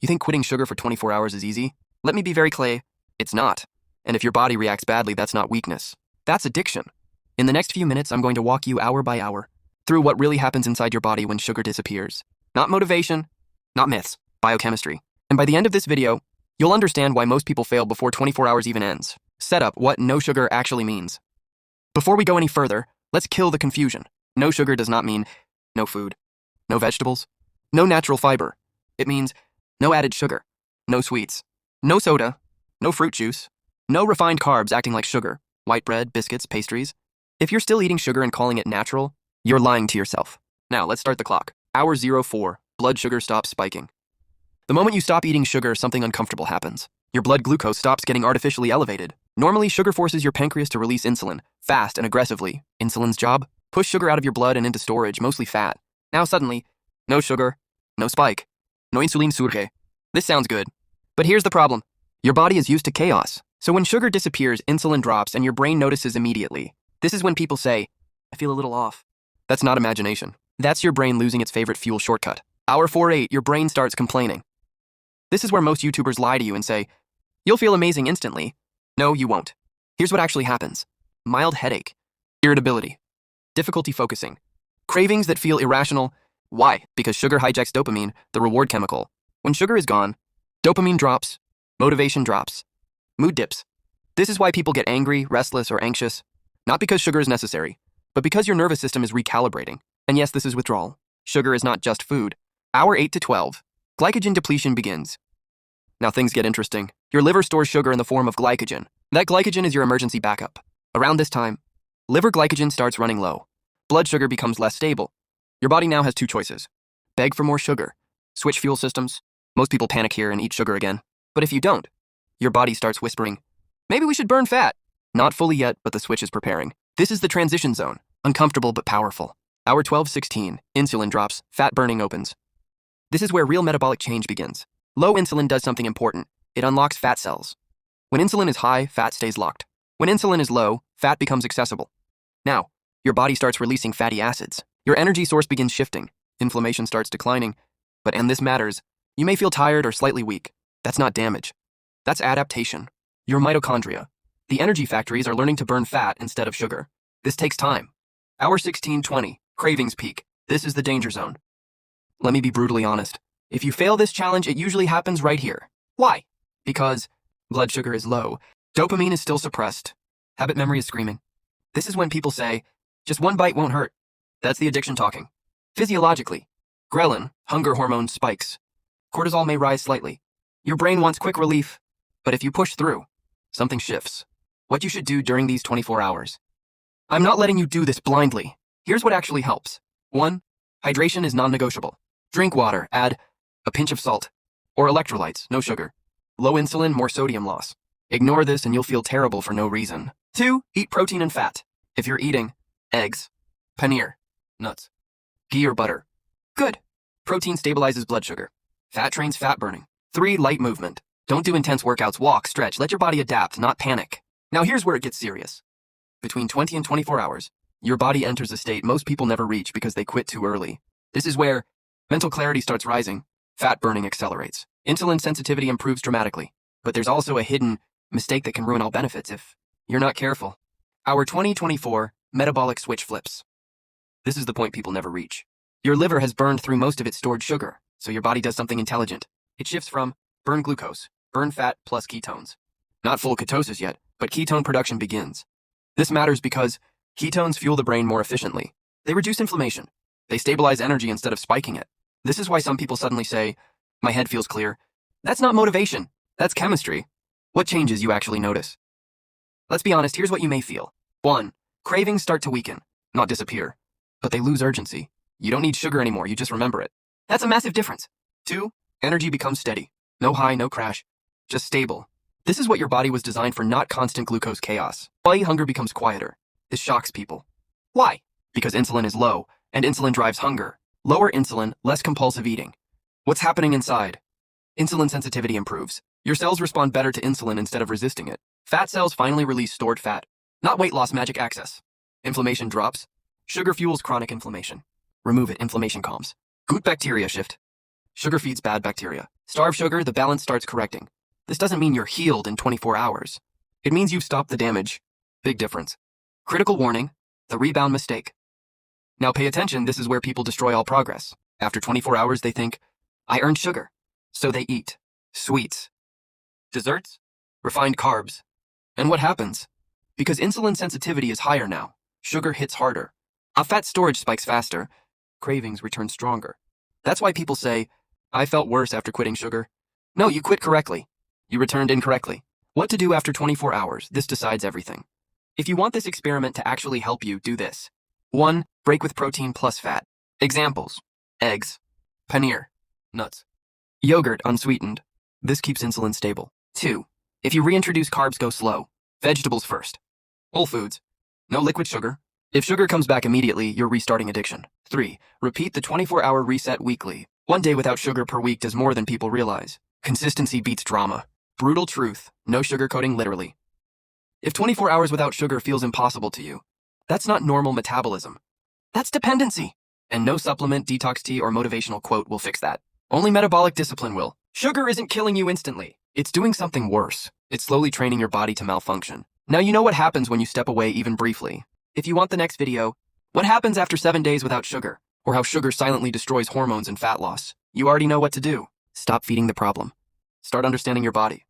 You think quitting sugar for 24 hours is easy? Let me be very clear, it's not. And if your body reacts badly, that's not weakness. That's addiction. In the next few minutes, I'm going to walk you hour by hour through what really happens inside your body when sugar disappears. Not motivation, not myths, biochemistry. And by the end of this video, you'll understand why most people fail before 24 hours even ends. Set up what no sugar actually means. Before we go any further, let's kill the confusion. No sugar does not mean no food, no vegetables, no natural fiber. It means no added sugar, no sweets, no soda, no fruit juice, no refined carbs acting like sugar, white bread, biscuits, pastries. If you're still eating sugar and calling it natural, you're lying to yourself. Now, let's start the clock. Hour 04, blood sugar stops spiking. The moment you stop eating sugar, something uncomfortable happens. Your blood glucose stops getting artificially elevated. Normally, sugar forces your pancreas to release insulin, fast and aggressively. Insulin's job? Push sugar out of your blood and into storage, mostly fat. Now suddenly, no sugar, no spike, no insulin surge. This sounds good. But here's the problem. Your body is used to chaos. So when sugar disappears, insulin drops and your brain notices immediately. This is when people say, I feel a little off. That's not imagination. That's your brain losing its favorite fuel shortcut. Hour 48, your brain starts complaining. This is where most YouTubers lie to you and say, you'll feel amazing instantly. No, you won't. Here's what actually happens. Mild headache, irritability, difficulty focusing, cravings that feel irrational. Why? Because sugar hijacks dopamine, the reward chemical. When sugar is gone, dopamine drops, motivation drops, mood dips. This is why people get angry, restless, or anxious. Not because sugar is necessary, but because your nervous system is recalibrating. And yes, this is withdrawal. Sugar is not just food. Hour 8 to 12, glycogen depletion begins. Now things get interesting. Your liver stores sugar in the form of glycogen. That glycogen is your emergency backup. Around this time, liver glycogen starts running low. Blood sugar becomes less stable. Your body now has two choices. Beg for more sugar. Switch fuel systems. Most people panic here and eat sugar again. But if you don't, your body starts whispering, maybe we should burn fat. Not fully yet, but the switch is preparing. This is the transition zone. Uncomfortable but powerful. Hour 12:16, insulin drops, fat burning opens. This is where real metabolic change begins. Low insulin does something important. It unlocks fat cells. When insulin is high, fat stays locked. When insulin is low, fat becomes accessible. Now, your body starts releasing fatty acids. Your energy source begins shifting. Inflammation starts declining. And this matters, you may feel tired or slightly weak. That's not damage. That's adaptation. Your mitochondria, the energy factories, are learning to burn fat instead of sugar. This takes time. Hour 16:20, cravings peak. This is the danger zone. Let me be brutally honest. If you fail this challenge, it usually happens right here. Why? Because blood sugar is low, dopamine is still suppressed, habit memory is screaming. This is when people say, just one bite won't hurt. That's the addiction talking. Physiologically, ghrelin, hunger hormone, spikes. Cortisol may rise slightly. Your brain wants quick relief, but if you push through, something shifts. What you should do during these 24 hours. I'm not letting you do this blindly. Here's what actually helps. 1. Hydration is non-negotiable. Drink water, add a pinch of salt, or electrolytes, no sugar. Low insulin, more sodium loss. Ignore this and you'll feel terrible for no reason. 2. Eat protein and fat. If you're eating eggs, paneer, nuts, ghee or butter, good. Protein stabilizes blood sugar. Fat trains fat burning. 3. Light movement. Don't do intense workouts, walk, stretch, let your body adapt, not panic. Now here's where it gets serious. Between 20 and 24 hours, your body enters a state most people never reach because they quit too early. This is where mental clarity starts rising, fat burning accelerates, insulin sensitivity improves dramatically. But there's also a hidden mistake that can ruin all benefits if you're not careful. Hour 20:24, metabolic switch flips. This is the point people never reach. Your liver has burned through most of its stored sugar, so your body does something intelligent. It shifts from burn glucose, burn fat plus ketones. Not full ketosis yet, but ketone production begins. This matters because ketones fuel the brain more efficiently. They reduce inflammation. They stabilize energy instead of spiking it. This is why some people suddenly say, my head feels clear. That's not motivation. That's chemistry. What changes you actually notice? Let's be honest, here's what you may feel. 1. Cravings start to weaken, not disappear. But they lose urgency. You don't need sugar anymore, you just remember it. That's a massive difference. 2. Energy becomes steady. No high, no crash. Just stable. This is what your body was designed for, not constant glucose chaos. Why hunger becomes quieter. This shocks people. Why? Because insulin is low, and insulin drives hunger. Lower insulin, less compulsive eating. What's happening inside? Insulin sensitivity improves. Your cells respond better to insulin instead of resisting it. Fat cells finally release stored fat. Not weight loss magic access. Inflammation drops. Sugar fuels chronic inflammation. Remove it, inflammation calms. Good bacteria shift. Sugar feeds bad bacteria. Starve sugar, the balance starts correcting. This doesn't mean you're healed in 24 hours. It means you've stopped the damage. Big difference. Critical warning, the rebound mistake. Now pay attention, this is where people destroy all progress. After 24 hours, they think, I earned sugar. So they eat sweets, desserts, refined carbs. And what happens? Because insulin sensitivity is higher now, sugar hits harder. Fat storage spikes faster, cravings return stronger. That's why people say, I felt worse after quitting sugar. No, you quit correctly. You returned incorrectly. What to do after 24 hours, this decides everything. If you want this experiment to actually help you, do this. 1. Break with protein plus fat. Examples: eggs, paneer, nuts, yogurt unsweetened. This keeps insulin stable. 2. If you reintroduce carbs, go slow. Vegetables first. Whole foods. No liquid sugar. If sugar comes back immediately, you're restarting addiction. 3. Repeat the 24-hour reset weekly. 1 day without sugar per week does more than people realize. Consistency beats drama. Brutal truth, no sugarcoating literally. If 24 hours without sugar feels impossible to you, that's not normal metabolism. That's dependency. And no supplement, detox tea, or motivational quote will fix that. Only metabolic discipline will. Sugar isn't killing you instantly. It's doing something worse. It's slowly training your body to malfunction. Now you know what happens when you step away even briefly. If you want the next video, what happens after 7 days without sugar, or how sugar silently destroys hormones and fat loss, you already know what to do. Stop feeding the problem. Start understanding your body.